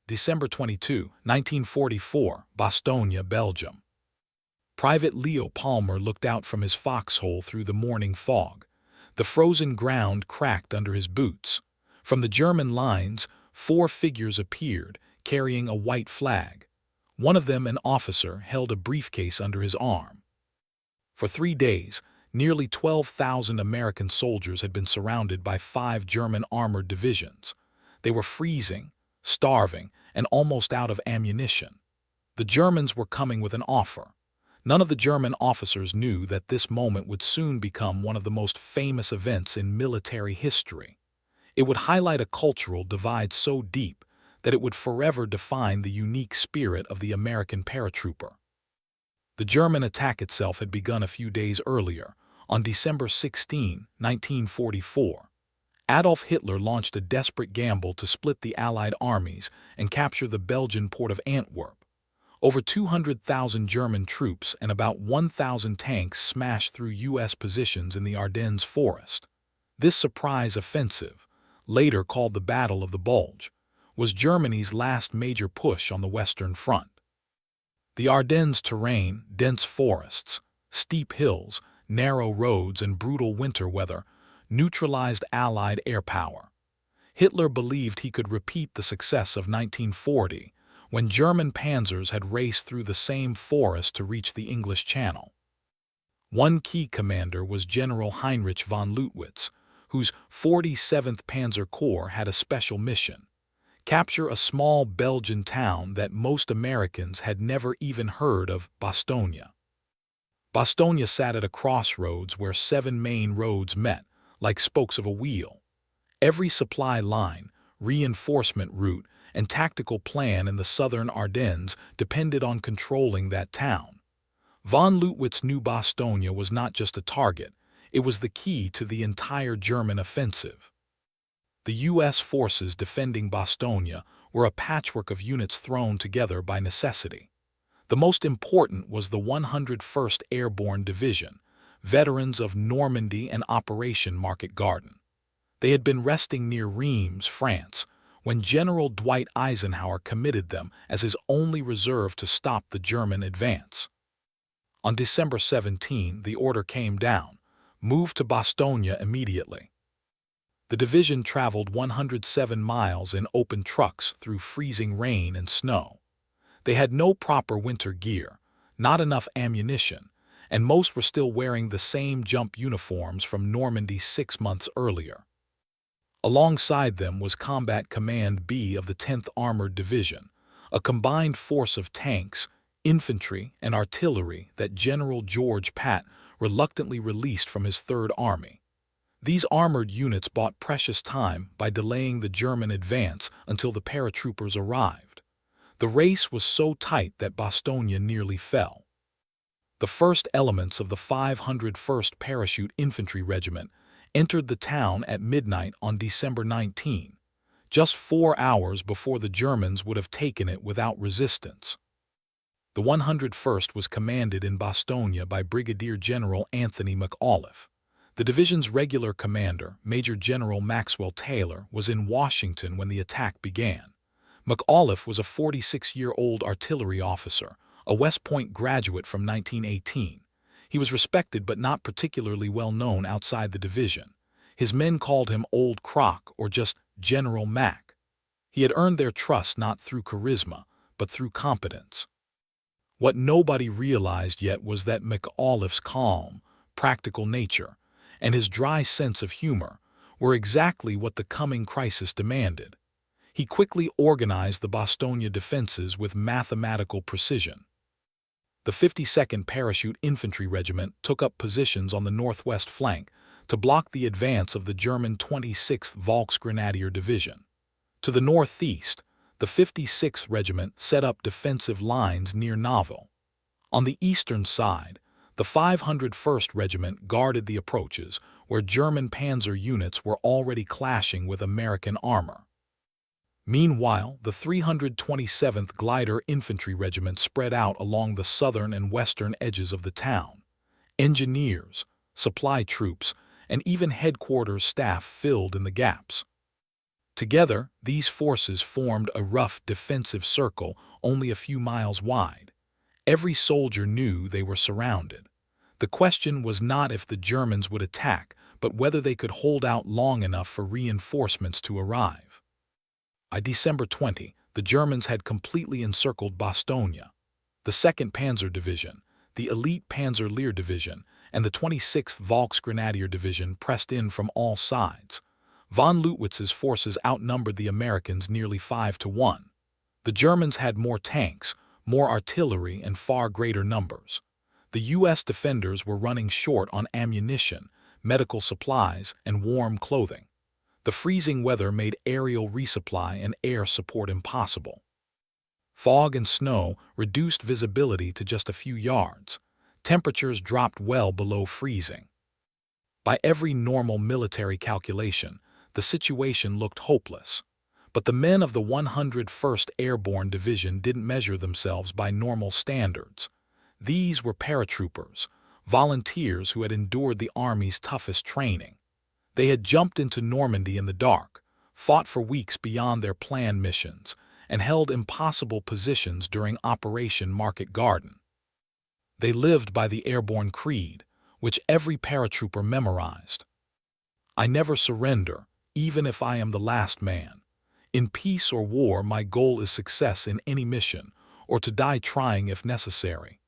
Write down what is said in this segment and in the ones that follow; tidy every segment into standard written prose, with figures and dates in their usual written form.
December 22, 1944, Bastogne, Belgium. Private Leo Palmer looked out from his foxhole through the morning fog. The frozen ground cracked under his boots. From the German lines, 4 figures appeared, carrying a white flag. One of them, an officer, held a briefcase under his arm. For 3 days, nearly 12,000 American soldiers had been surrounded by 5 German armored divisions. They were freezing, starving, and almost out of ammunition. The Germans were coming with an offer. None of the German officers knew that this moment would soon become one of the most famous events in military history. It would highlight a cultural divide so deep that it would forever define the unique spirit of the American paratrooper. The German attack itself had begun a few days earlier, on December 16, 1944. Adolf Hitler launched a desperate gamble to split the Allied armies and capture the Belgian port of Antwerp. Over 200,000 German troops and about 1,000 tanks smashed through U.S. positions in the Ardennes forest. This surprise offensive, later called the Battle of the Bulge, was Germany's last major push on the Western Front. The Ardennes terrain, dense forests, steep hills, narrow roads, and brutal winter weather neutralized Allied air power. Hitler believed he could repeat the success of 1940, when German panzers had raced through the same forest to reach the English Channel. One key commander was General Heinrich von Leutwitz, whose 47th Panzer Corps had a special mission: capture a small Belgian town that most Americans had never even heard of, Bastogne. Bastogne sat at a crossroads where 7 main roads met, like spokes of a wheel. Every supply line, reinforcement route, and tactical plan in the southern Ardennes depended on controlling that town. Von Leutwitz knew Bastogne was not just a target, it was the key to the entire German offensive. The U.S. forces defending Bastogne were a patchwork of units thrown together by necessity. The most important was the 101st Airborne Division, veterans of Normandy and Operation Market Garden. They had been resting near Reims, France, when General Dwight Eisenhower committed them as his only reserve to stop the German advance. On December 17, the order came down: move to Bastogne immediately. The division traveled 107 miles in open trucks through freezing rain and snow. They had no proper winter gear, not enough ammunition, and most were still wearing the same jump uniforms from Normandy 6 months earlier. Alongside them was Combat Command B of the 10th Armored Division, a combined force of tanks, infantry, and artillery that General George Patton reluctantly released from his Third Army. These armored units bought precious time by delaying the German advance until the paratroopers arrived. The race was so tight that Bastogne nearly fell. The first elements of the 501st Parachute Infantry Regiment entered the town at midnight on December 19, just 4 hours before the Germans would have taken it without resistance. The 101st was commanded in Bastogne by Brigadier General Anthony McAuliffe. The division's regular commander, Major General Maxwell Taylor, was in Washington when the attack began. McAuliffe was a 46-year-old artillery officer, a West Point graduate from 1918. He was respected but not particularly well known outside the division. His men called him Old Croc or just General Mac. He had earned their trust not through charisma, but through competence. What nobody realized yet was that McAuliffe's calm, practical nature and his dry sense of humor were exactly what the coming crisis demanded. He quickly organized the Bastogne defenses with mathematical precision. The 52nd Parachute Infantry Regiment took up positions on the northwest flank to block the advance of the German 26th Volksgrenadier Division. To the northeast, the 56th Regiment set up defensive lines near Naval. On the eastern side, the 501st Regiment guarded the approaches where German panzer units were already clashing with American armor. Meanwhile, the 327th Glider Infantry Regiment spread out along the southern and western edges of the town. Engineers, supply troops, and even headquarters staff filled in the gaps. Together, these forces formed a rough defensive circle only a few miles wide. Every soldier knew they were surrounded. The question was not if the Germans would attack, but whether they could hold out long enough for reinforcements to arrive. By December 20, the Germans had completely encircled Bastogne. The 2nd Panzer Division, the elite Panzer Lehr Division, and the 26th Volksgrenadier Division pressed in from all sides. Von Leutwitz's forces outnumbered the Americans nearly 5-1. The Germans had more tanks, more artillery, and far greater numbers. The U.S. defenders were running short on ammunition, medical supplies, and warm clothing. The freezing weather made aerial resupply and air support impossible. Fog and snow reduced visibility to just a few yards. Temperatures dropped well below freezing. By every normal military calculation, the situation looked hopeless. But the men of the 101st Airborne Division didn't measure themselves by normal standards. These were paratroopers, volunteers who had endured the Army's toughest training. They had jumped into Normandy in the dark, fought for weeks beyond their planned missions, and held impossible positions during Operation Market Garden. They lived by the airborne creed, which every paratrooper memorized. I never surrender, even if I am the last man. In peace or war, my goal is success in any mission, or to die trying if necessary.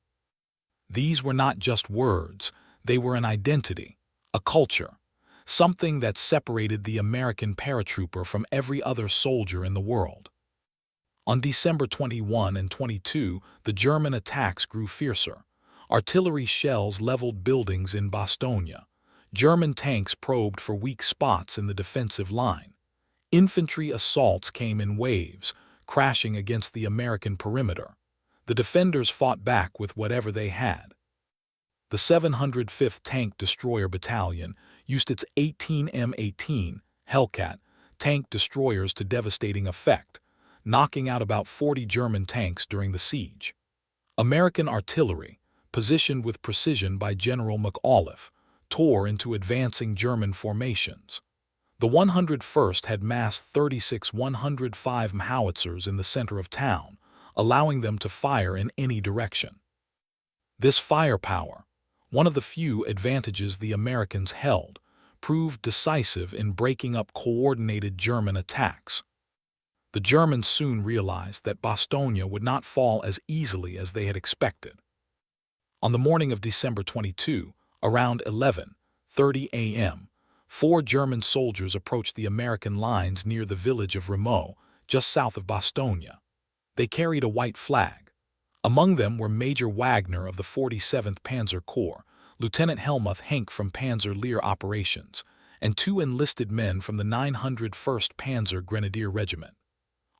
These were not just words, they were an identity, a culture, something that separated the American paratrooper from every other soldier in the world. On December 21 and 22, the German attacks grew fiercer. Artillery shells leveled buildings in Bastogne. German tanks probed for weak spots in the defensive line. Infantry assaults came in waves, crashing against the American perimeter. The defenders fought back with whatever they had. The 705th Tank Destroyer Battalion used its 18 M18 Hellcat tank destroyers to devastating effect, knocking out about 40 German tanks during the siege. American artillery, positioned with precision by General McAuliffe, tore into advancing German formations. The 101st had massed 36 105 howitzers in the center of town, allowing them to fire in any direction. This firepower, one of the few advantages the Americans held, proved decisive in breaking up coordinated German attacks. The Germans soon realized that Bastogne would not fall as easily as they had expected. On the morning of December 22, around 11:30 a.m., 4 German soldiers approached the American lines near the village of Rameau, just south of Bastogne. They carried a white flag. Among them were Major Wagner of the 47th Panzer Corps, Lieutenant Helmuth Henk from Panzer Lehr Operations, and 2 enlisted men from the 901st Panzer Grenadier Regiment.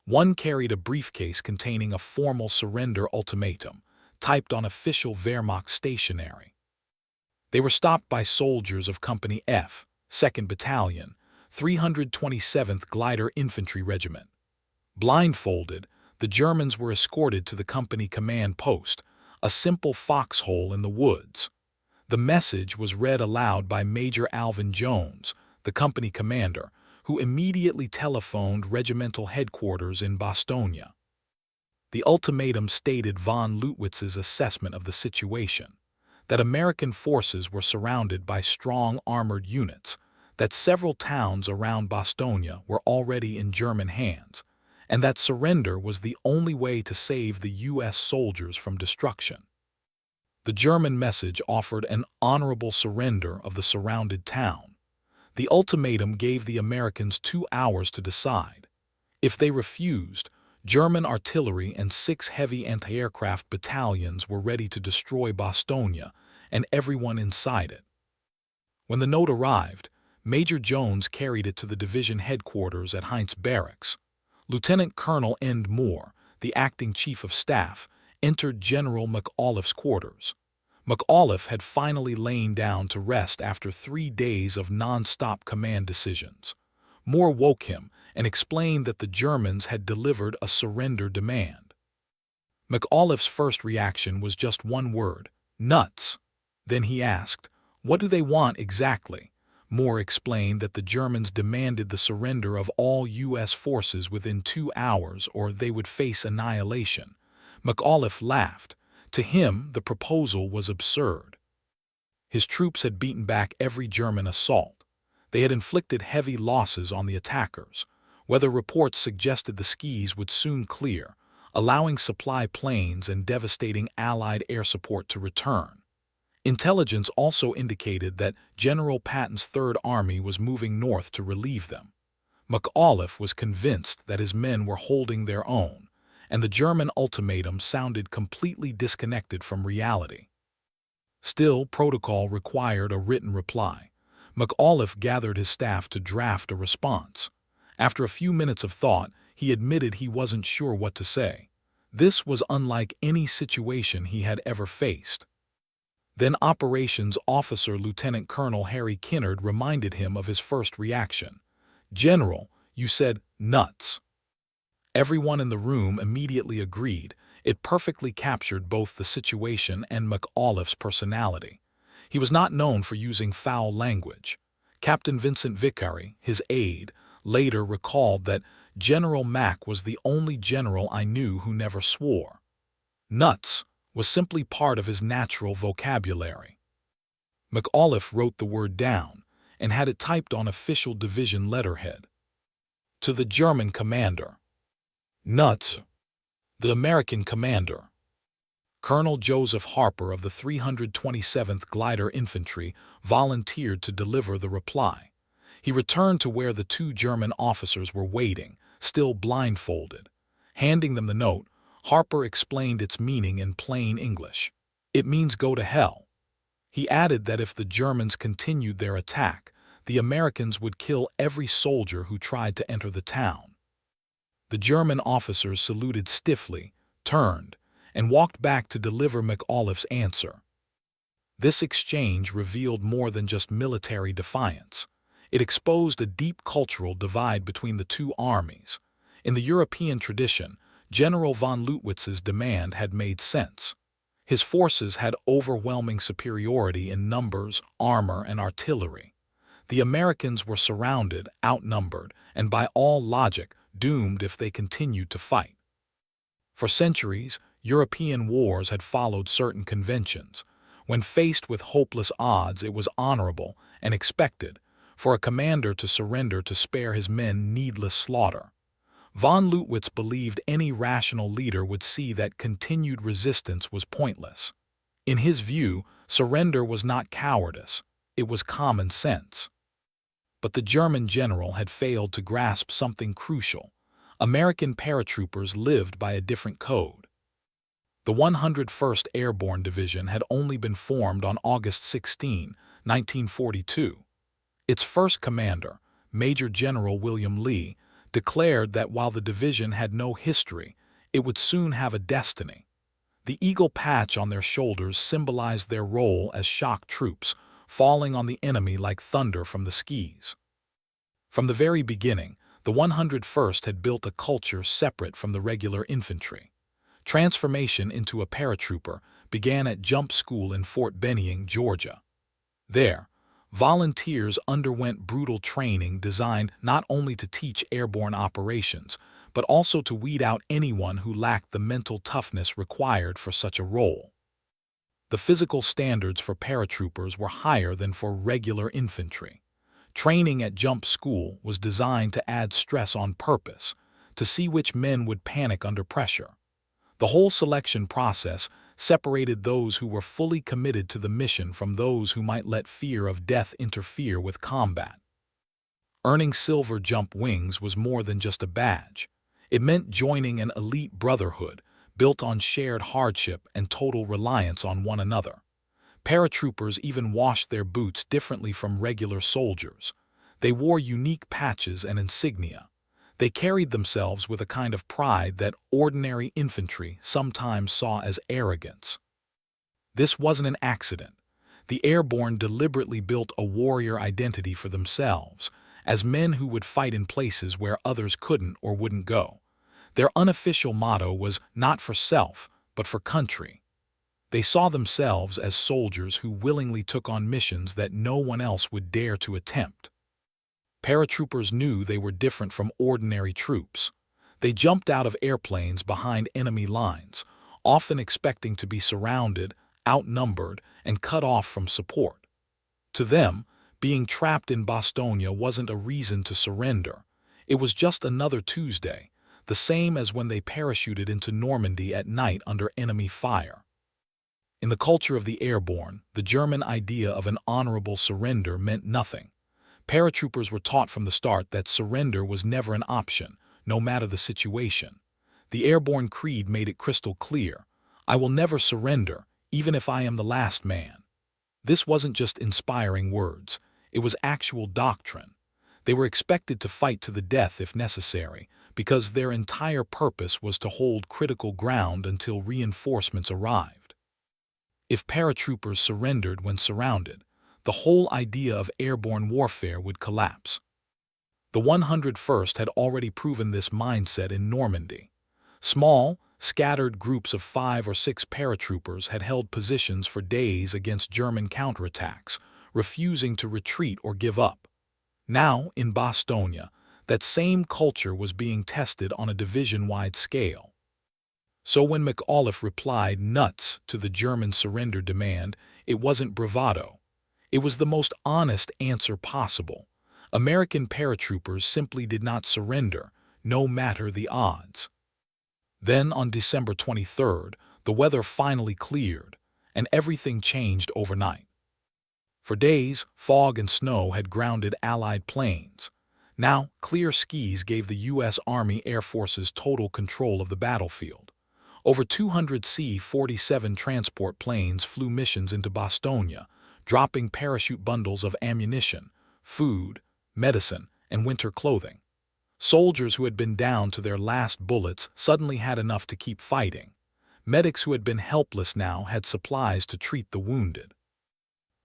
One carried a briefcase containing a formal surrender ultimatum, typed on official Wehrmacht stationery. They were stopped by soldiers of Company F, 2nd Battalion, 327th Glider Infantry Regiment. Blindfolded, the Germans were escorted to the company command post, a simple foxhole in the woods. The message was read aloud by Major Alvin Jones, the company commander, who immediately telephoned regimental headquarters in Bastogne. The ultimatum stated von Leutwitz's assessment of the situation, that American forces were surrounded by strong armored units, that several towns around Bastogne were already in German hands, and that surrender was the only way to save the U.S. soldiers from destruction. The German message offered an honorable surrender of the surrounded town. The ultimatum gave the Americans 2 hours to decide. If they refused, German artillery and 6 heavy anti-aircraft battalions were ready to destroy Bastogne and everyone inside it. When the note arrived, Major Jones carried it to the division headquarters at Heinz Barracks. Lieutenant Colonel End Moore, the acting chief of staff, entered General McAuliffe's quarters. McAuliffe had finally lain down to rest after 3 days of non-stop command decisions. Moore woke him and explained that the Germans had delivered a surrender demand. McAuliffe's first reaction was just one word: nuts. Then he asked, "What do they want exactly?" Moore explained that the Germans demanded the surrender of all U.S. forces within 2 hours or they would face annihilation. McAuliffe laughed. To him, the proposal was absurd. His troops had beaten back every German assault. They had inflicted heavy losses on the attackers. Weather reports suggested the skies would soon clear, allowing supply planes and devastating Allied air support to return. Intelligence also indicated that General Patton's Third Army was moving north to relieve them. McAuliffe was convinced that his men were holding their own, and the German ultimatum sounded completely disconnected from reality. Still, protocol required a written reply. McAuliffe gathered his staff to draft a response. After a few minutes of thought, he admitted he wasn't sure what to say. This was unlike any situation he had ever faced. Then Operations Officer Lieutenant Colonel Harry Kinnard reminded him of his first reaction. "General, you said nuts." Everyone in the room immediately agreed. It perfectly captured both the situation and McAuliffe's personality. He was not known for using foul language. Captain Vincent Vicary, his aide, later recalled that General Mac was the only general I knew who never swore. Nuts was simply part of his natural vocabulary. McAuliffe wrote the word down and had it typed on official division letterhead. To the German commander. Nuts. The American commander. Colonel Joseph Harper of the 327th Glider Infantry volunteered to deliver the reply. He returned to where the 2 German officers were waiting, still blindfolded. Handing them the note, Harper explained its meaning in plain English. "It means go to hell." He added that if the Germans continued their attack, the Americans would kill every soldier who tried to enter the town. The German officers saluted stiffly, turned, and walked back to deliver McAuliffe's answer. This exchange revealed more than just military defiance. It exposed a deep cultural divide between the 2 armies. In the European tradition, General von Leutwitz's demand had made sense. His forces had overwhelming superiority in numbers, armor, and artillery. The Americans were surrounded, outnumbered, and by all logic, doomed if they continued to fight. For centuries, European wars had followed certain conventions. When faced with hopeless odds, it was honorable and expected for a commander to surrender to spare his men needless slaughter. Von Leutwitz believed any rational leader would see that continued resistance was pointless. In his view, surrender was not cowardice, it was common sense. But the German general had failed to grasp something crucial. American paratroopers lived by a different code. The 101st Airborne Division had only been formed on August 16, 1942. Its first commander, Major General William Lee, declared that while the division had no history, it would soon have a destiny. The eagle patch on their shoulders symbolized their role as shock troops, falling on the enemy like thunder from the skies. From the very beginning, the 101st had built a culture separate from the regular infantry. Transformation into a paratrooper began at jump school in Fort Benning, Georgia. There, volunteers underwent brutal training designed not only to teach airborne operations, but also to weed out anyone who lacked the mental toughness required for such a role. The physical standards for paratroopers were higher than for regular infantry. Training at jump school was designed to add stress on purpose, to see which men would panic under pressure. The whole selection process separated those who were fully committed to the mission from those who might let fear of death interfere with combat. Earning silver jump wings was more than just a badge. It meant joining an elite brotherhood built on shared hardship and total reliance on one another. Paratroopers even washed their boots differently from regular soldiers. They wore unique patches and insignia. They carried themselves with a kind of pride that ordinary infantry sometimes saw as arrogance. This wasn't an accident. The airborne deliberately built a warrior identity for themselves, as men who would fight in places where others couldn't or wouldn't go. Their unofficial motto was not for self, but for country. They saw themselves as soldiers who willingly took on missions that no one else would dare to attempt. Paratroopers knew they were different from ordinary troops. They jumped out of airplanes behind enemy lines, often expecting to be surrounded, outnumbered, and cut off from support. To them, being trapped in Bastogne wasn't a reason to surrender. It was just another Tuesday, the same as when they parachuted into Normandy at night under enemy fire. In the culture of the airborne, the German idea of an honorable surrender meant nothing. Paratroopers were taught from the start that surrender was never an option, no matter the situation. The airborne creed made it crystal clear: I will never surrender, even if I am the last man. This wasn't just inspiring words, it was actual doctrine. They were expected to fight to the death if necessary, because their entire purpose was to hold critical ground until reinforcements arrived. If paratroopers surrendered when surrounded, the whole idea of airborne warfare would collapse. The 101st had already proven this mindset in Normandy. Small, scattered groups of 5 or 6 paratroopers had held positions for days against German counterattacks, refusing to retreat or give up. Now, in Bastogne, that same culture was being tested on a division-wide scale. So when McAuliffe replied nuts to the German surrender demand, it wasn't bravado. It was the most honest answer possible. American paratroopers simply did not surrender, no matter the odds. Then, on December 23rd, the weather finally cleared, and everything changed overnight. For days, fog and snow had grounded Allied planes. Now, clear skies gave the U.S. Army Air Forces total control of the battlefield. Over 200 C-47 transport planes flew missions into Bastogne, dropping parachute bundles of ammunition, food, medicine, and winter clothing. Soldiers who had been down to their last bullets suddenly had enough to keep fighting. Medics who had been helpless now had supplies to treat the wounded.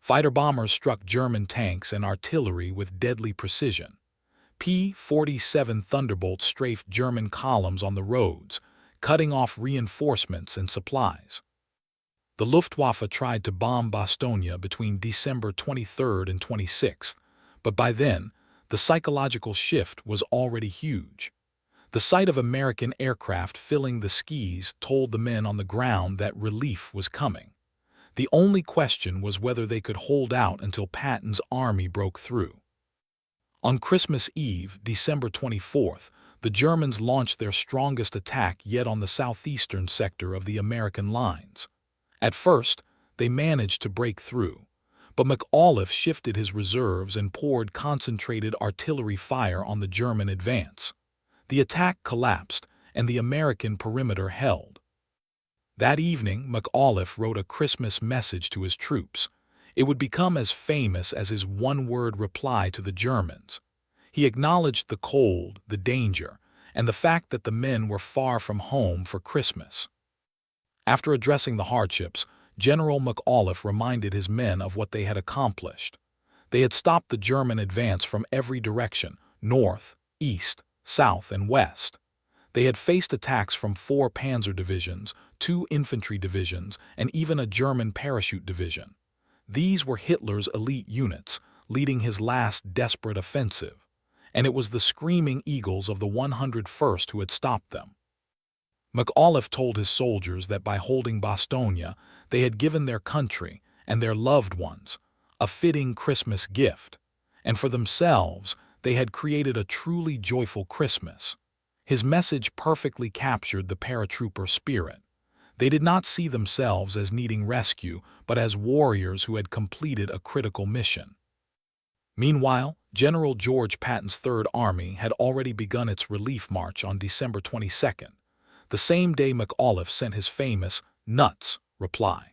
Fighter bombers struck German tanks and artillery with deadly precision. P-47 Thunderbolts strafed German columns on the roads, cutting off reinforcements and supplies. The Luftwaffe tried to bomb Bastogne between December 23rd and 26th, but by then, the psychological shift was already huge. The sight of American aircraft filling the skies told the men on the ground that relief was coming. The only question was whether they could hold out until Patton's army broke through. On Christmas Eve, December 24th, the Germans launched their strongest attack yet on the southeastern sector of the American lines. At first, they managed to break through, but McAuliffe shifted his reserves and poured concentrated artillery fire on the German advance. The attack collapsed, and the American perimeter held. That evening, McAuliffe wrote a Christmas message to his troops. It would become as famous as his one-word reply to the Germans. He acknowledged the cold, the danger, and the fact that the men were far from home for Christmas. After addressing the hardships, General McAuliffe reminded his men of what they had accomplished. They had stopped the German advance from every direction, north, east, south, and west. They had faced attacks from 4 panzer divisions, 2 infantry divisions, and even a German parachute division. These were Hitler's elite units, leading his last desperate offensive, and it was the screaming eagles of the 101st who had stopped them. McAuliffe told his soldiers that by holding Bastogne, they had given their country and their loved ones a fitting Christmas gift, and for themselves, they had created a truly joyful Christmas. His message perfectly captured the paratrooper spirit. They did not see themselves as needing rescue, but as warriors who had completed a critical mission. Meanwhile, General George Patton's Third Army had already begun its relief march on December 22nd, the same day McAuliffe sent his famous "nuts" reply.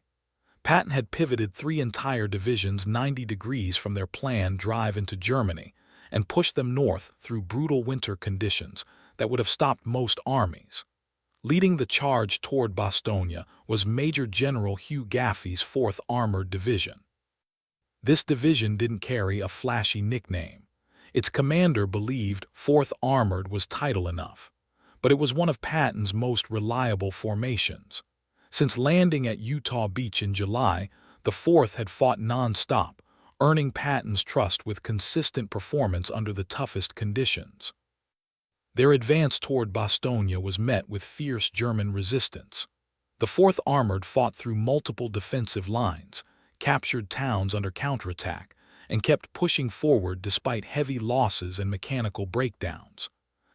Patton had pivoted 3 entire divisions 90 degrees from their planned drive into Germany and pushed them north through brutal winter conditions that would have stopped most armies. Leading the charge toward Bastogne was Major General Hugh Gaffey's 4th Armored Division. This division didn't carry a flashy nickname. Its commander believed 4th Armored was title enough, but it was one of Patton's most reliable formations. Since landing at Utah Beach in July, the 4th had fought non-stop, earning Patton's trust with consistent performance under the toughest conditions. Their advance toward Bastogne was met with fierce German resistance. The 4th Armored fought through multiple defensive lines, captured towns under counterattack, and kept pushing forward despite heavy losses and mechanical breakdowns.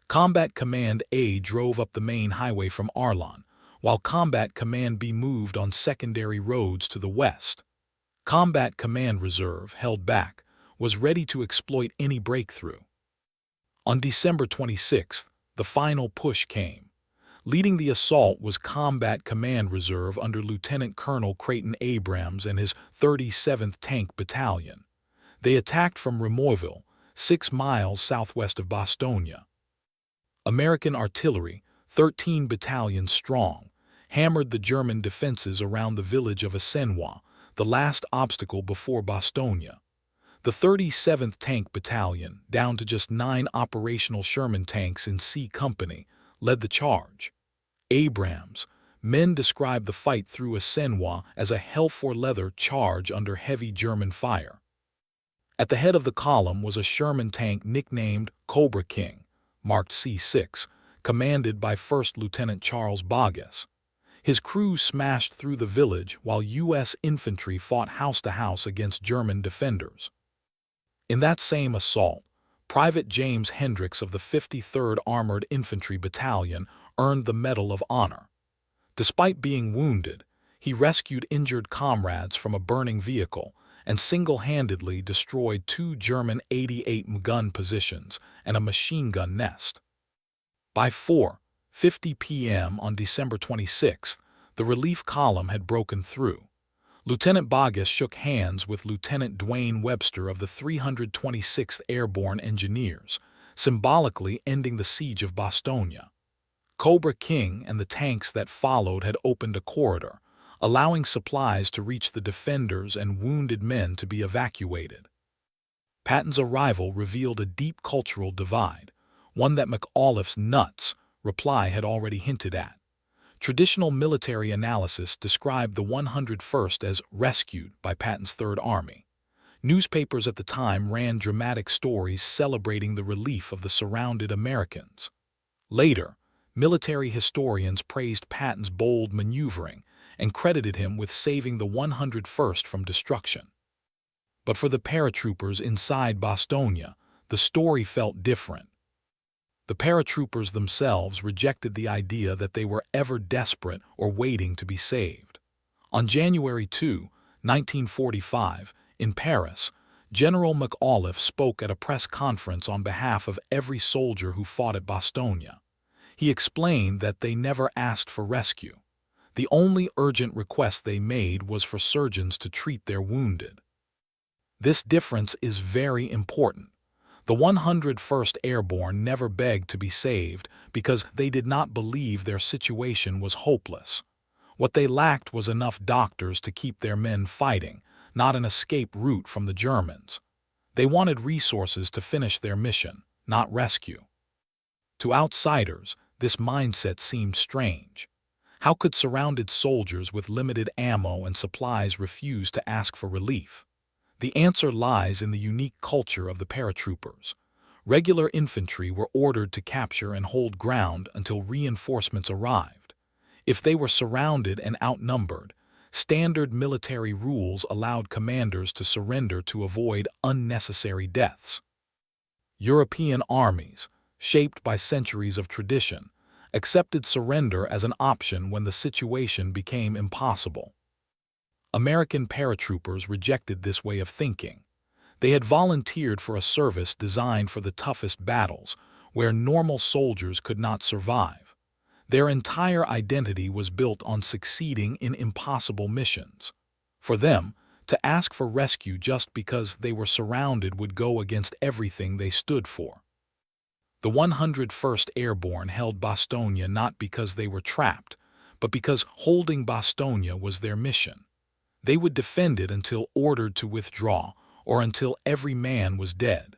Combat Command A drove up the main highway from Arlon, while Combat Command B moved on secondary roads to the west. Combat Command Reserve, held back, was ready to exploit any breakthrough. On December 26th, the final push came. Leading the assault was Combat Command Reserve under Lieutenant Colonel Creighton Abrams and his 37th Tank Battalion. They attacked from Remoiville, 6 miles southwest of Bastogne. American artillery, 13 battalions strong, hammered the German defenses around the village of Assenois, the last obstacle before Bastogne. The 37th Tank Battalion, down to just 9 operational Sherman tanks in C Company, led the charge. Abrams' men described the fight through Assenois as a hell-for-leather charge under heavy German fire. At the head of the column was a Sherman tank nicknamed Cobra King, marked C6, commanded by 1st Lieutenant Charles Boggess. His crew smashed through the village while U.S. infantry fought house to house against German defenders. In that same assault, Private James Hendricks of the 53rd Armored Infantry Battalion earned the Medal of Honor. Despite being wounded, he rescued injured comrades from a burning vehicle and single-handedly destroyed 2 German 88 gun positions and a machine gun nest. By 4:50 p.m. on December 26th, the relief column had broken through. Lieutenant Boggess shook hands with Lieutenant Dwayne Webster of the 326th Airborne Engineers, symbolically ending the siege of Bastogne. Cobra King and the tanks that followed had opened a corridor, allowing supplies to reach the defenders and wounded men to be evacuated. Patton's arrival revealed a deep cultural divide, one that McAuliffe's nuts reply had already hinted at. Traditional military analysis described the 101st as rescued by Patton's Third Army. Newspapers at the time ran dramatic stories celebrating the relief of the surrounded Americans. Later, military historians praised Patton's bold maneuvering and credited him with saving the 101st from destruction. But for the paratroopers inside Bastogne, the story felt different. The paratroopers themselves rejected the idea that they were ever desperate or waiting to be saved. On January 2, 1945, in Paris, General McAuliffe spoke at a press conference on behalf of every soldier who fought at Bastogne. He explained that they never asked for rescue. The only urgent request they made was for surgeons to treat their wounded. This difference is very important. The 101st Airborne never begged to be saved because they did not believe their situation was hopeless. What they lacked was enough doctors to keep their men fighting, not an escape route from the Germans. They wanted resources to finish their mission, not rescue. To outsiders, this mindset seemed strange. How could surrounded soldiers with limited ammo and supplies refuse to ask for relief? The answer lies in the unique culture of the paratroopers. Regular infantry were ordered to capture and hold ground until reinforcements arrived. If they were surrounded and outnumbered, standard military rules allowed commanders to surrender to avoid unnecessary deaths. European armies, shaped by centuries of tradition, accepted surrender as an option when the situation became impossible. American paratroopers rejected this way of thinking. They had volunteered for a service designed for the toughest battles, where normal soldiers could not survive. Their entire identity was built on succeeding in impossible missions. For them, to ask for rescue just because they were surrounded would go against everything they stood for. The 101st Airborne held Bastogne not because they were trapped, but because holding Bastogne was their mission. They would defend it until ordered to withdraw or until every man was dead.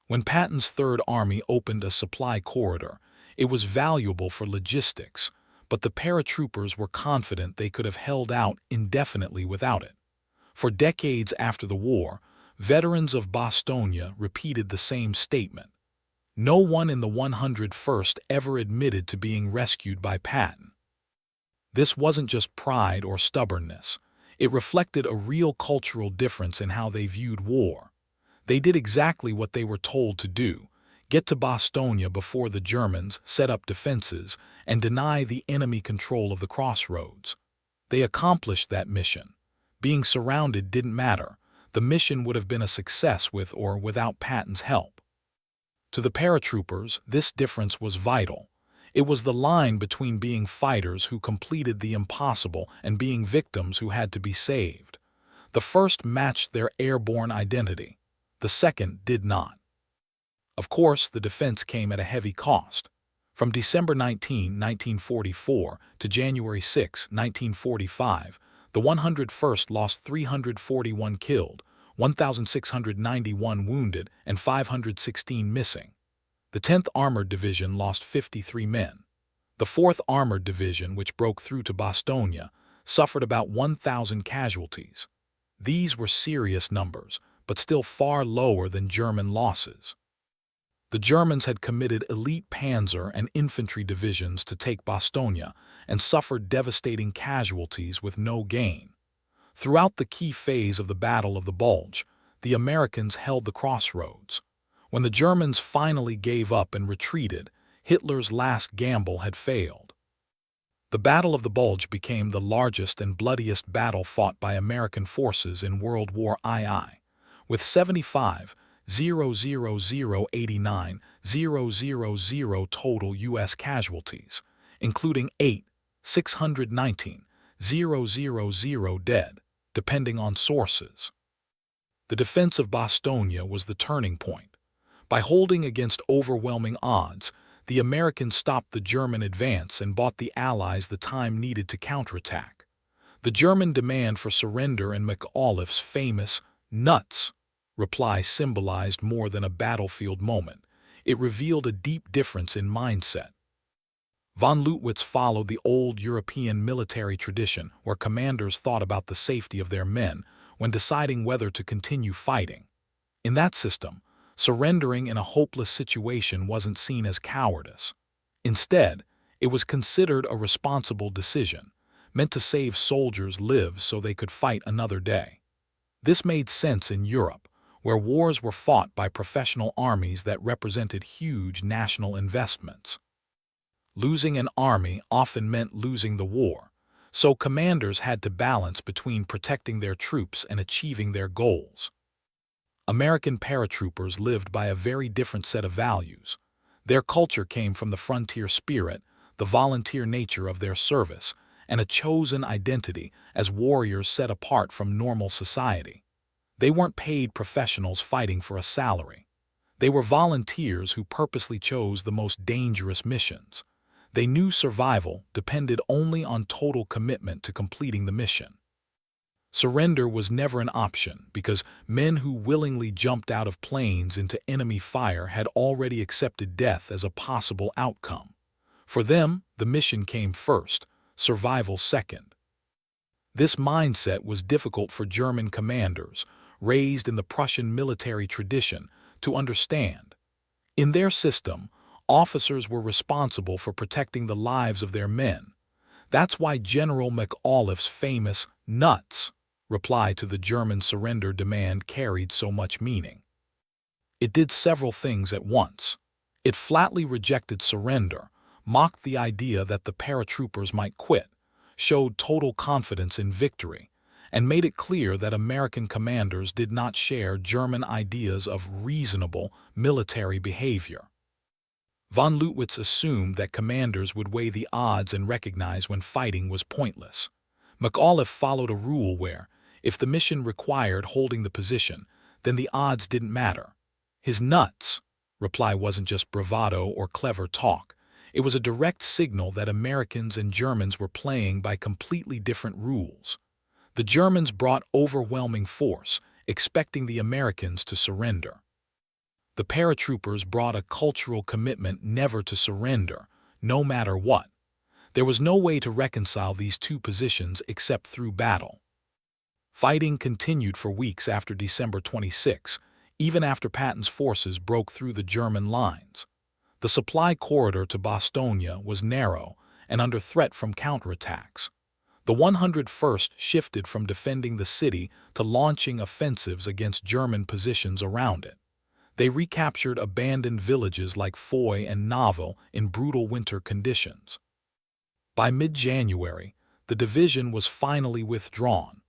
When Patton's Third Army opened a supply corridor, it was valuable for logistics, but the paratroopers were confident they could have held out indefinitely without it. For decades after the war, veterans of Bastogne repeated the same statement. No one in the 101st ever admitted to being rescued by Patton. This wasn't just pride or stubbornness. It reflected a real cultural difference in how they viewed war. They did exactly what they were told to do: get to Bastogne before the Germans, set up defenses, and deny the enemy control of the crossroads. They accomplished that mission. Being surrounded didn't matter. The mission would have been a success with or without Patton's help. To the paratroopers, this difference was vital. It was the line between being fighters who completed the impossible and being victims who had to be saved. The first matched their airborne identity. The second did not. Of course, the defense came at a heavy cost. From December 19, 1944 to January 6, 1945, the 101st lost 341 killed, 1,691 wounded, and 516 missing. The 10th Armored Division lost 53 men. The 4th Armored Division, which broke through to Bastogne, suffered about 1,000 casualties. These were serious numbers, but still far lower than German losses. The Germans had committed elite panzer and infantry divisions to take Bastogne and suffered devastating casualties with no gain. Throughout the key phase of the Battle of the Bulge, the Americans held the crossroads. When the Germans finally gave up and retreated, Hitler's last gamble had failed. The Battle of the Bulge became the largest and bloodiest battle fought by American forces in World War II, with 75,000,089,000 total U.S. casualties, including 8,619,000 dead, depending on sources. The defense of Bastogne was the turning point. By holding against overwhelming odds, the Americans stopped the German advance and bought the Allies the time needed to counterattack. The German demand for surrender and McAuliffe's famous "nuts" reply symbolized more than a battlefield moment. It revealed a deep difference in mindset. Von Lüttwitz followed the old European military tradition where commanders thought about the safety of their men when deciding whether to continue fighting. In that system, surrendering in a hopeless situation wasn't seen as cowardice. Instead, it was considered a responsible decision, meant to save soldiers' lives so they could fight another day. This made sense in Europe, where wars were fought by professional armies that represented huge national investments. Losing an army often meant losing the war, so commanders had to balance between protecting their troops and achieving their goals. American paratroopers lived by a very different set of values. Their culture came from the frontier spirit, the volunteer nature of their service, and a chosen identity as warriors set apart from normal society. They weren't paid professionals fighting for a salary. They were volunteers who purposely chose the most dangerous missions. They knew survival depended only on total commitment to completing the mission. Surrender was never an option because men who willingly jumped out of planes into enemy fire had already accepted death as a possible outcome. For them, the mission came first, survival second. This mindset was difficult for German commanders, raised in the Prussian military tradition, to understand. In their system, officers were responsible for protecting the lives of their men. That's why General McAuliffe's famous "nuts" reply to the German surrender demand carried so much meaning. It did several things at once. It flatly rejected surrender, mocked the idea that the paratroopers might quit, showed total confidence in victory, and made it clear that American commanders did not share German ideas of reasonable military behavior. Von Lüttwitz assumed that commanders would weigh the odds and recognize when fighting was pointless. McAuliffe followed a rule where, if the mission required holding the position, then the odds didn't matter. His "nuts" reply wasn't just bravado or clever talk. It was a direct signal that Americans and Germans were playing by completely different rules. The Germans brought overwhelming force, expecting the Americans to surrender. The paratroopers brought a cultural commitment never to surrender, no matter what. There was no way to reconcile these two positions except through battle. Fighting continued for weeks after December 26, even after Patton's forces broke through the German lines. The supply corridor to Bastogne was narrow and under threat from counterattacks. The 101st shifted from defending the city to launching offensives against German positions around it. They recaptured abandoned villages like Foy and Naval in brutal winter conditions. By mid-January, the division was finally withdrawn,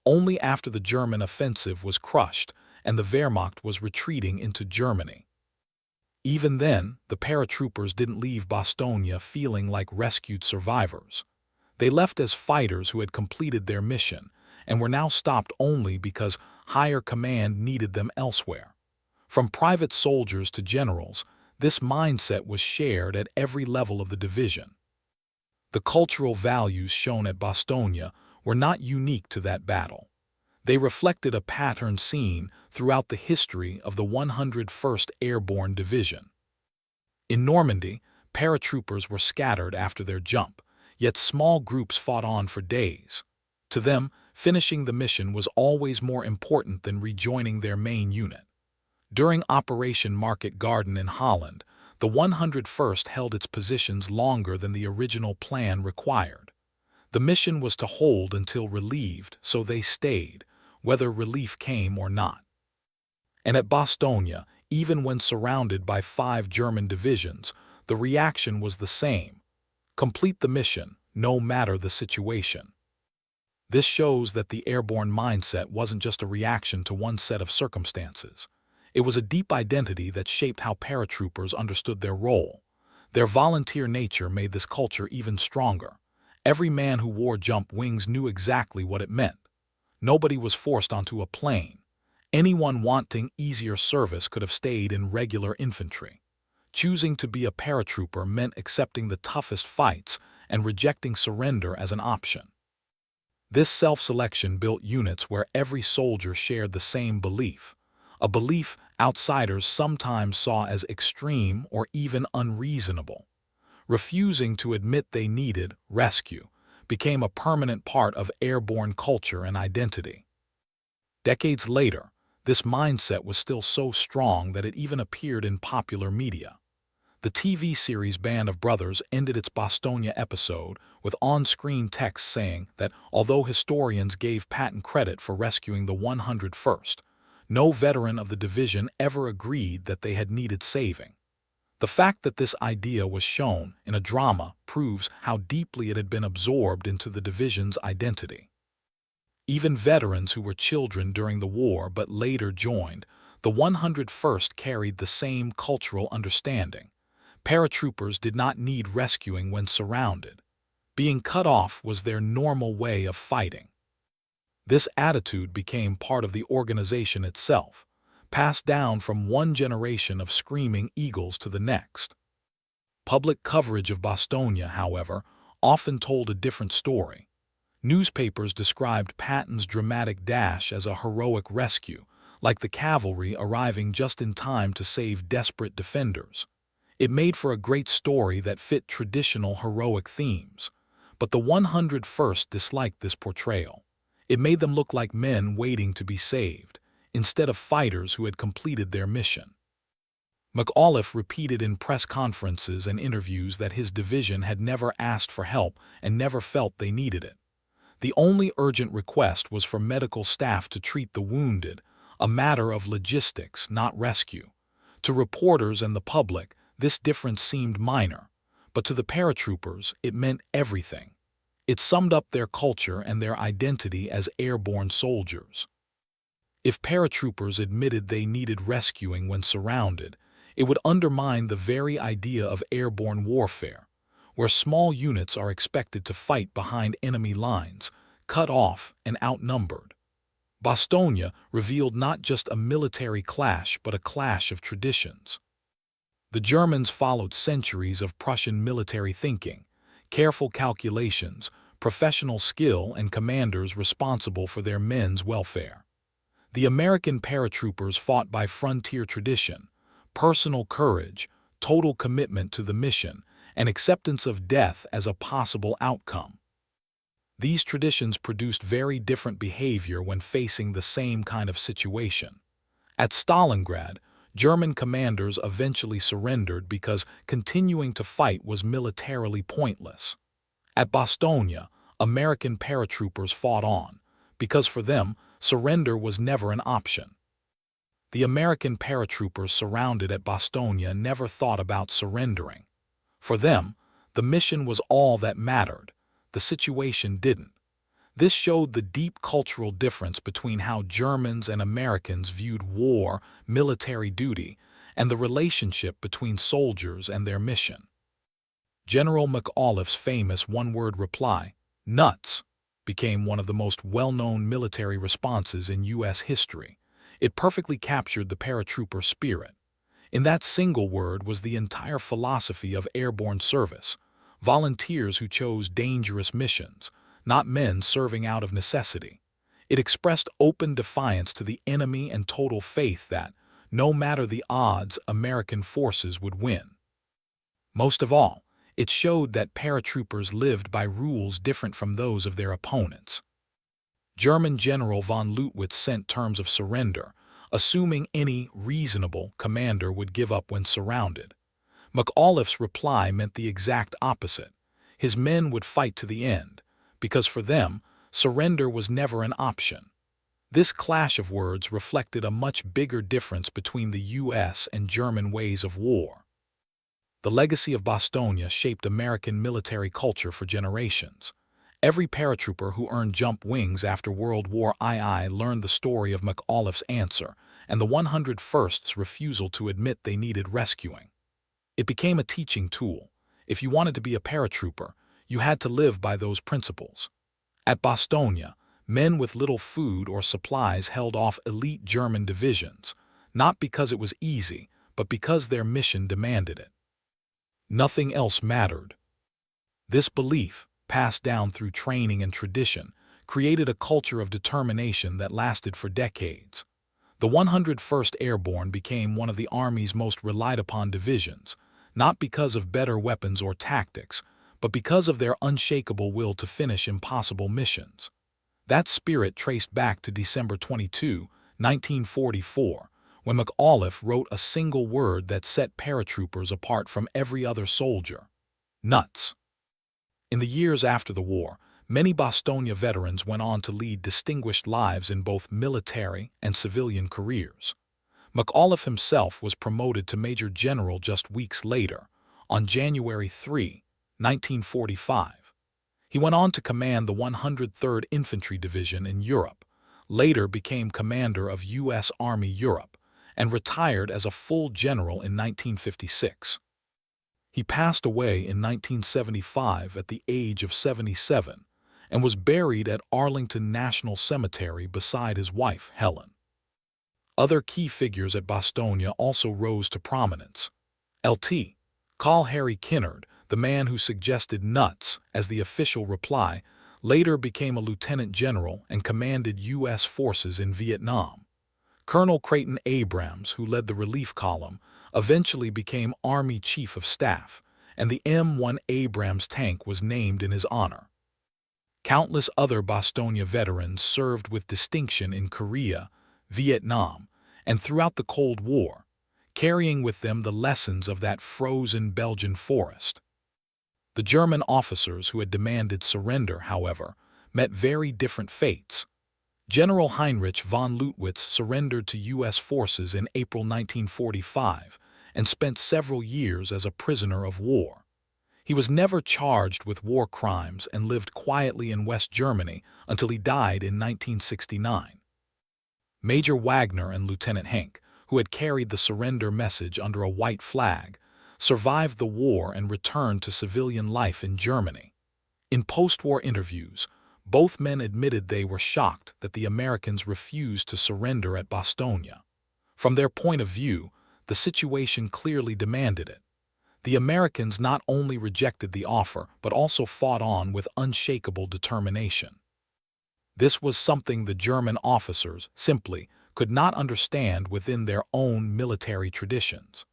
only after the German offensive was crushed and the Wehrmacht was retreating into Germany. Even then, the paratroopers didn't leave Bastogne feeling like rescued survivors. They left as fighters who had completed their mission and were now stopped only because higher command needed them elsewhere. From private soldiers to generals, this mindset was shared at every level of the division. The cultural values shown at Bastogne were not unique to that battle. They reflected a pattern seen throughout the history of the 101st Airborne Division. In Normandy, paratroopers were scattered after their jump, yet small groups fought on for days. To them, finishing the mission was always more important than rejoining their main unit. During Operation Market Garden in Holland, the 101st held its positions longer than the original plan required. The mission was to hold until relieved, so they stayed, whether relief came or not. And at Bastogne, even when surrounded by 5 German divisions, the reaction was the same. Complete the mission, no matter the situation. This shows that the airborne mindset wasn't just a reaction to one set of circumstances. It was a deep identity that shaped how paratroopers understood their role. Their volunteer nature made this culture even stronger. Every man who wore jump wings knew exactly what it meant. Nobody was forced onto a plane. Anyone wanting easier service could have stayed in regular infantry. Choosing to be a paratrooper meant accepting the toughest fights and rejecting surrender as an option. This self-selection built units where every soldier shared the same belief, a belief outsiders sometimes saw as extreme or even unreasonable. Refusing to admit they needed rescue became a permanent part of airborne culture and identity. Decades later, this mindset was still so strong that it even appeared in popular media. The TV series Band of Brothers ended its Bastogne episode with on-screen text saying that although historians gave Patton credit for rescuing the 101st, no veteran of the division ever agreed that they had needed saving. The fact that this idea was shown in a drama proves how deeply it had been absorbed into the division's identity. Even veterans who were children during the war but later joined, the 101st carried the same cultural understanding. Paratroopers did not need rescuing when surrounded. Being cut off was their normal way of fighting. This attitude became part of the organization itself, passed down from one generation of screaming eagles to the next. Public coverage of Bastogne, however, often told a different story. Newspapers described Patton's dramatic dash as a heroic rescue, like the cavalry arriving just in time to save desperate defenders. It made for a great story that fit traditional heroic themes. But the 101st disliked this portrayal. It made them look like men waiting to be saved, instead of fighters who had completed their mission. McAuliffe repeated in press conferences and interviews that his division had never asked for help and never felt they needed it. The only urgent request was for medical staff to treat the wounded, a matter of logistics, not rescue. To reporters and the public, this difference seemed minor, but to the paratroopers, it meant everything. It summed up their culture and their identity as airborne soldiers. If paratroopers admitted they needed rescuing when surrounded, it would undermine the very idea of airborne warfare, where small units are expected to fight behind enemy lines, cut off and outnumbered. Bastogne revealed not just a military clash but a clash of traditions. The Germans followed centuries of Prussian military thinking, careful calculations, professional skill, and commanders responsible for their men's welfare. The American paratroopers fought by frontier tradition, personal courage, total commitment to the mission, and acceptance of death as a possible outcome. These traditions produced very different behavior when facing the same kind of situation. At Stalingrad, German commanders eventually surrendered because continuing to fight was militarily pointless. At Bastogne, American paratroopers fought on, because for them, surrender was never an option. The American paratroopers surrounded at Bastogne never thought about surrendering. For them, the mission was all that mattered. The situation didn't. This showed the deep cultural difference between how Germans and Americans viewed war, military duty, and the relationship between soldiers and their mission. General McAuliffe's famous one-word reply, "Nuts," became one of the most well-known military responses in U.S. history. It perfectly captured the paratrooper spirit. In that single word was the entire philosophy of airborne service, volunteers who chose dangerous missions, not men serving out of necessity. It expressed open defiance to the enemy and total faith that, no matter the odds, American forces would win. Most of all, it showed that paratroopers lived by rules different from those of their opponents. German General von Leutwitz sent terms of surrender, assuming any reasonable commander would give up when surrounded. McAuliffe's reply meant the exact opposite. His men would fight to the end, because for them, surrender was never an option. This clash of words reflected a much bigger difference between the U.S. and German ways of war. The legacy of Bastogne shaped American military culture for generations. Every paratrooper who earned jump wings after World War II learned the story of McAuliffe's answer and the 101st's refusal to admit they needed rescuing. It became a teaching tool. If you wanted to be a paratrooper, you had to live by those principles. At Bastogne, men with little food or supplies held off elite German divisions, not because it was easy, but because their mission demanded it. Nothing else mattered. This belief, passed down through training and tradition, created a culture of determination that lasted for decades. The 101st Airborne became one of the Army's most relied-upon divisions, not because of better weapons or tactics, but because of their unshakable will to finish impossible missions. That spirit traced back to December 22, 1944, when McAuliffe wrote a single word that set paratroopers apart from every other soldier: nuts. In the years after the war, many Bastogne veterans went on to lead distinguished lives in both military and civilian careers. McAuliffe himself was promoted to Major General just weeks later, on January 3, 1945. He went on to command the 103rd Infantry Division in Europe, later became commander of U.S. Army Europe, and retired as a full general in 1956. He passed away in 1975 at the age of 77 and was buried at Arlington National Cemetery beside his wife, Helen. Other key figures at Bastogne also rose to prominence. Lt. Col. Harry Kinnard, the man who suggested nuts as the official reply, later became a lieutenant general and commanded U.S. forces in Vietnam. Colonel Creighton Abrams, who led the relief column, eventually became Army Chief of Staff, and the M1 Abrams tank was named in his honor. Countless other Bastogne veterans served with distinction in Korea, Vietnam, and throughout the Cold War, carrying with them the lessons of that frozen Belgian forest. The German officers who had demanded surrender, however, met very different fates. General Heinrich von Leutwitz surrendered to U.S. forces in April 1945 and spent several years as a prisoner of war. He was never charged with war crimes and lived quietly in West Germany until he died in 1969. Major Wagner and Lieutenant Henk, who had carried the surrender message under a white flag, survived the war and returned to civilian life in Germany. In post-war interviews, both men admitted they were shocked that the Americans refused to surrender at Bastogne. From their point of view, the situation clearly demanded it. The Americans not only rejected the offer, but also fought on with unshakable determination. This was something the German officers simply could not understand within their own military traditions.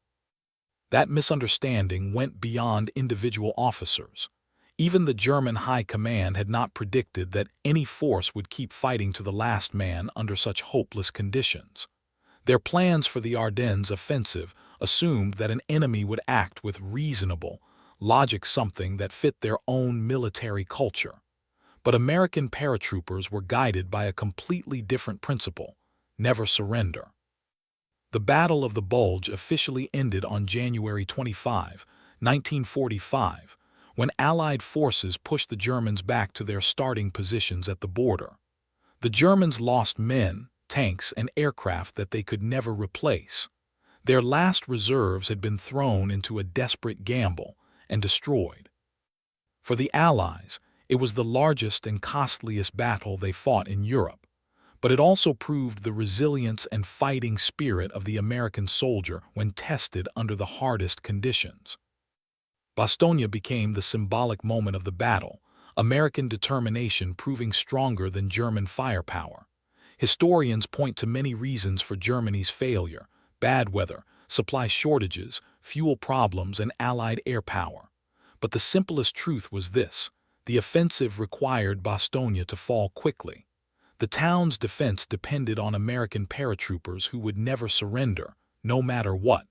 That misunderstanding went beyond individual officers. Even the German High Command had not predicted that any force would keep fighting to the last man under such hopeless conditions. Their plans for the Ardennes offensive assumed that an enemy would act with reasonable logic, something that fit their own military culture. But American paratroopers were guided by a completely different principle: never surrender. The Battle of the Bulge officially ended on January 25, 1945, when Allied forces pushed the Germans back to their starting positions at the border. The Germans lost men, tanks, and aircraft that they could never replace. Their last reserves had been thrown into a desperate gamble and destroyed. For the Allies, it was the largest and costliest battle they fought in Europe, but it also proved the resilience and fighting spirit of the American soldier when tested under the hardest conditions. Bastogne became the symbolic moment of the battle, American determination proving stronger than German firepower. Historians point to many reasons for Germany's failure: bad weather, supply shortages, fuel problems, and Allied air power. But the simplest truth was this: the offensive required Bastogne to fall quickly. The town's defense depended on American paratroopers who would never surrender, no matter what.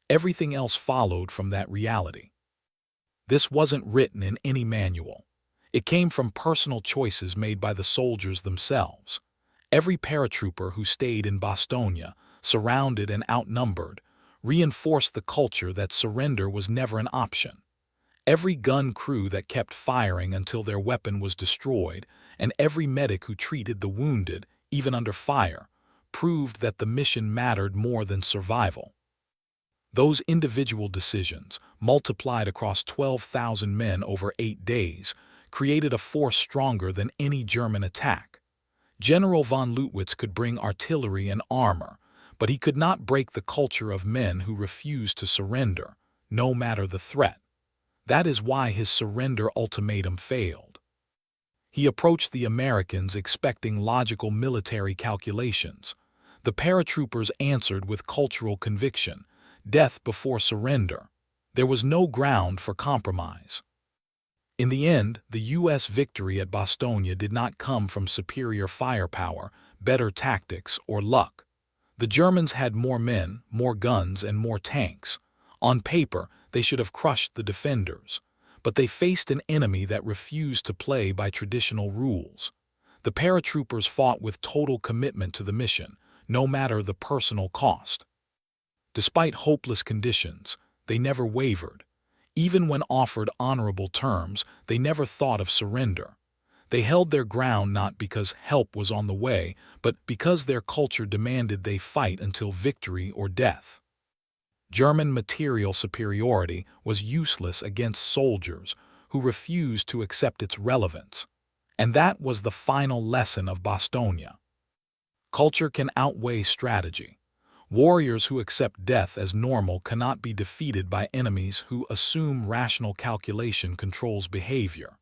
Everything else followed from that reality. This wasn't written in any manual. It came from personal choices made by the soldiers themselves. Every paratrooper who stayed in Bastogne, surrounded and outnumbered, reinforced the culture that surrender was never an option. Every gun crew that kept firing until their weapon was destroyed, and every medic who treated the wounded, even under fire, proved that the mission mattered more than survival. Those individual decisions, multiplied across 12,000 men over 8 days, created a force stronger than any German attack. General von Leutwitz could bring artillery and armor, but he could not break the culture of men who refused to surrender, no matter the threat. That is why his surrender ultimatum failed. He approached the Americans expecting logical military calculations. The paratroopers answered with cultural conviction: death before surrender. There was no ground for compromise. In the end, the U.S. victory at Bastogne did not come from superior firepower, better tactics, or luck. The Germans had more men, more guns, and more tanks. On paper, they should have crushed the defenders, but they faced an enemy that refused to play by traditional rules. The paratroopers fought with total commitment to the mission, no matter the personal cost. Despite hopeless conditions, they never wavered. Even when offered honorable terms, they never thought of surrender. They held their ground not because help was on the way, but because their culture demanded they fight until victory or death. German material superiority was useless against soldiers who refused to accept its relevance. And that was the final lesson of Bastogne. Culture can outweigh strategy. Warriors who accept death as normal cannot be defeated by enemies who assume rational calculation controls behavior.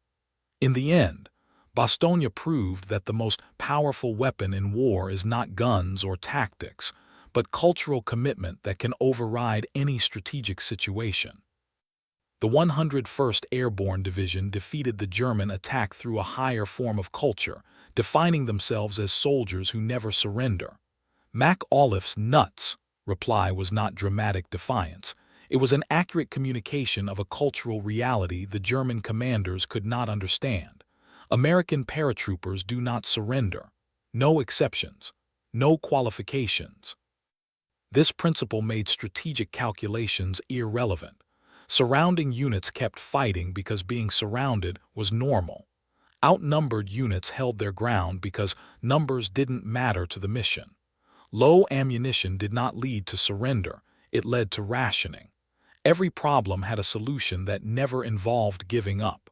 In the end, Bastogne proved that the most powerful weapon in war is not guns or tactics, but cultural commitment that can override any strategic situation. The 101st Airborne Division defeated the German attack through a higher form of culture, defining themselves as soldiers who never surrender. McAuliffe's "nuts" reply was not dramatic defiance. It was an accurate communication of a cultural reality the German commanders could not understand. American paratroopers do not surrender. No exceptions. No qualifications. This principle made strategic calculations irrelevant. Surrounding units kept fighting because being surrounded was normal. Outnumbered units held their ground because numbers didn't matter to the mission. Low ammunition did not lead to surrender, it led to rationing. Every problem had a solution that never involved giving up.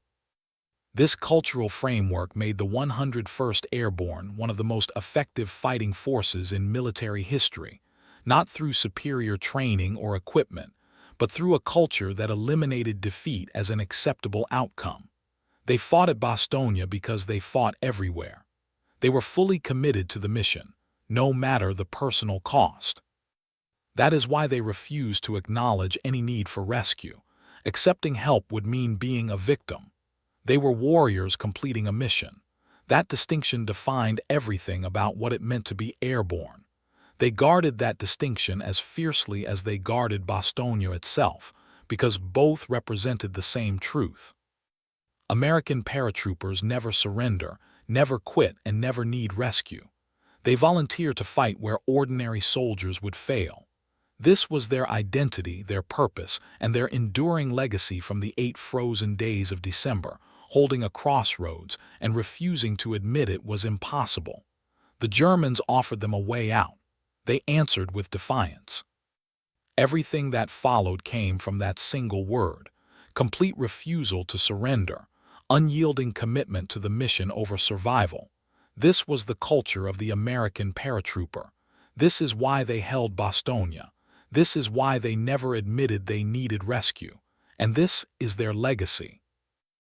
This cultural framework made the 101st Airborne one of the most effective fighting forces in military history, not through superior training or equipment, but through a culture that eliminated defeat as an acceptable outcome. They fought at Bastogne because they fought everywhere. They were fully committed to the mission, no matter the personal cost. That is why they refused to acknowledge any need for rescue. Accepting help would mean being a victim. They were warriors completing a mission. That distinction defined everything about what it meant to be airborne. They guarded that distinction as fiercely as they guarded Bastogne itself, because both represented the same truth. American paratroopers never surrender, never quit, and never need rescue. They volunteer to fight where ordinary soldiers would fail. This was their identity, their purpose, and their enduring legacy from the 8 frozen days of December, holding a crossroads and refusing to admit it was impossible. The Germans offered them a way out. They answered with defiance. Everything that followed came from that single word: complete refusal to surrender, unyielding commitment to the mission over survival. This was the culture of the American paratrooper. This is why they held Bastogne. This is why they never admitted they needed rescue. And this is their legacy.